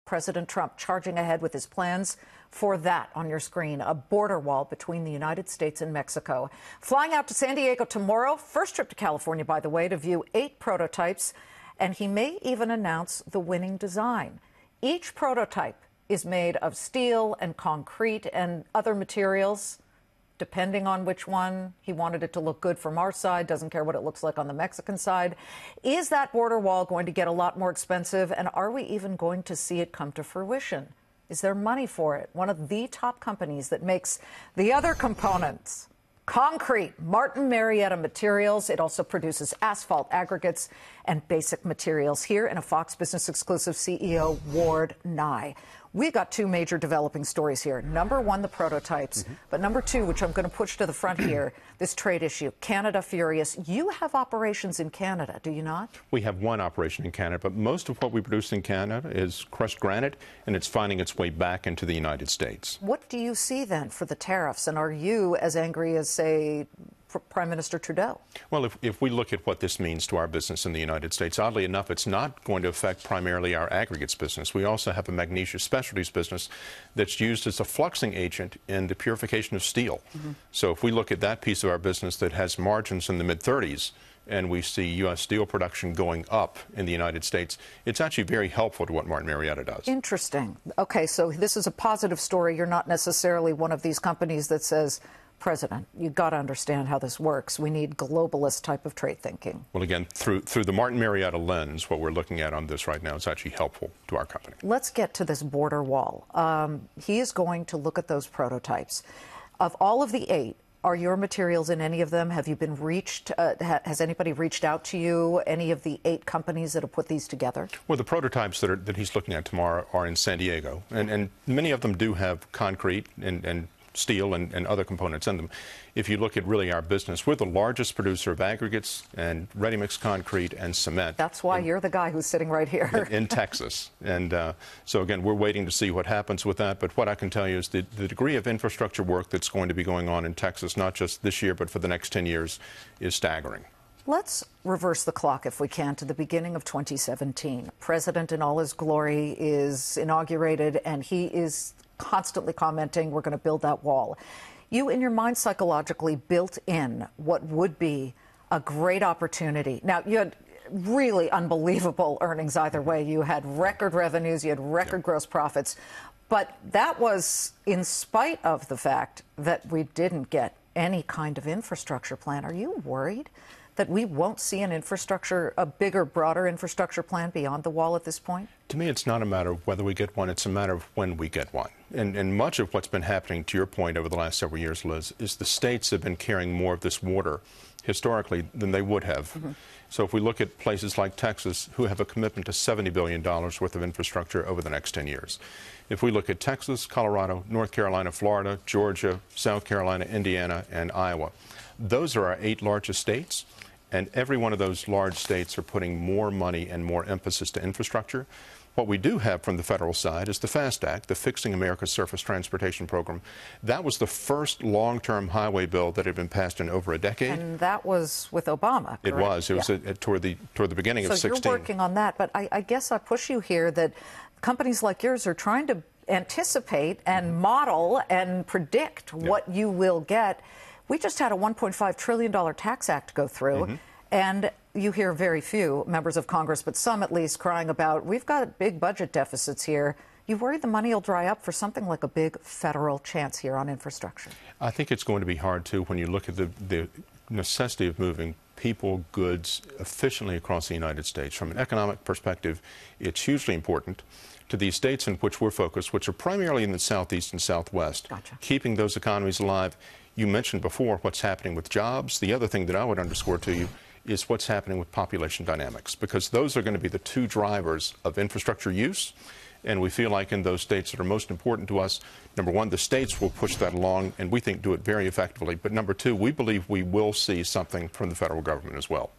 President Trump charging ahead with his plans for that on your screen, a border wall between the United States and Mexico. Flying out to San Diego tomorrow, first trip to California, by the way, to view 8 prototypes, and he may even announce the winning design. Each prototype is made of steel and concrete and other materials. Depending on which one, he wanted it to look good from our side, doesn't care what it looks like on the Mexican side. Is that border wall going to get a lot more expensive, and are we even going to see it come to fruition? Is there money for it? One of the top companies that makes the other components, concrete, Marietta Materials. It also produces asphalt, aggregates, and basic materials. Here in a Fox Business exclusive, CEO Ward Nye. We've got 2 major developing stories here. Number 1, the prototypes. But number 2, which I'm going to push to the front here, this trade issue. Canada furious. You have operations in Canada, do you not? We have 1 operation in Canada, but most of what we produce in Canada is crushed granite, and it's finding its way back into the United States. What do you see then for the tariffs? And are you as angry as, say, Prime Minister Trudeau? Well, if we look at what this means to our business in the United States, oddly enough, it's not going to affect primarily our aggregates business. We also have a magnesia specialties business that's used as a fluxing agent in the purification of steel. So if we look at that piece of our business that has margins in the mid-30s, and we see U.S. steel production going up in the United States, it's actually very helpful to what Marietta does. Interesting. Okay, so this is a positive story. You're not necessarily one of these companies that says, President, you've got to understand how this works. We need globalist type of trade thinking. Well, again, through the Martin Marietta lens, what we're looking at on this right now is actually helpful to our company. Let's get to this border wall. He is going to look at those prototypes. Of all of the 8, are your materials in any of them? Have you been reached? Has anybody reached out to you? Any of the 8 companies that have put these together? Well, the prototypes that he's looking at tomorrow are in San Diego, and many of them do have concrete and steel and other components in them. If you look at really our business, we're the largest producer of aggregates and ready-mix concrete and cement. That's why you're the guy who's sitting right here. In Texas. And so, again, we're waiting to see what happens with that. But what I can tell you is the degree of infrastructure work that's going to be going on in Texas, not just this year, but for the next 10 years, is staggering. Let's reverse the clock, if we can, to the beginning of 2017. President in all his glory is inaugurated, and he is constantly commenting, we're going to build that wall. You, in your mind, psychologically built in what would be a great opportunity. Now, you had really unbelievable earnings either way. You had record revenues, you had record gross profits. But that was in spite of the fact that we didn't get any kind of infrastructure plan. Are you worried that we won't see an infrastructure, a bigger, broader infrastructure plan beyond the wall at this point? To me, it's not a matter of whether we get one, it's a matter of when we get one. And much of what's been happening, to your point, over the last several years, Liz, is the states have been carrying more of this water historically than they would have. So if we look at places like Texas, who have a commitment to $70 billion worth of infrastructure over the next 10 years. If we look at Texas, Colorado, North Carolina, Florida, Georgia, South Carolina, Indiana, and Iowa, those are our 8 largest states. And every one of those large states are putting more money and more emphasis to infrastructure. What we do have from the federal side is the FAST Act, the Fixing America's Surface Transportation Program. That was the first long-term highway bill that had been passed in over a decade. And that was with Obama, correct? It was. It was toward the beginning of 16. So you're working on that. But I guess I push you here that companies like yours are trying to anticipate and model and predict what you will get. We just had a $1.5 trillion tax act go through, and you hear very few members of Congress, but some at least, crying about, we've got big budget deficits here. You worry the money will dry up for something like a big federal chance here on infrastructure? I think it's going to be hard, too, when you look at the necessity of moving people, goods efficiently across the United States. From an economic perspective, it's hugely important to these states in which we're focused, which are primarily in the Southeast and Southwest. Keeping those economies alive. You mentioned before what's happening with jobs. The other thing that I would underscore to you is what's happening with population dynamics, because those are going to be the 2 drivers of infrastructure use. And we feel like in those states that are most important to us, number 1, the states will push that along, and we think do it very effectively. But number 2, we believe we will see something from the federal government as well.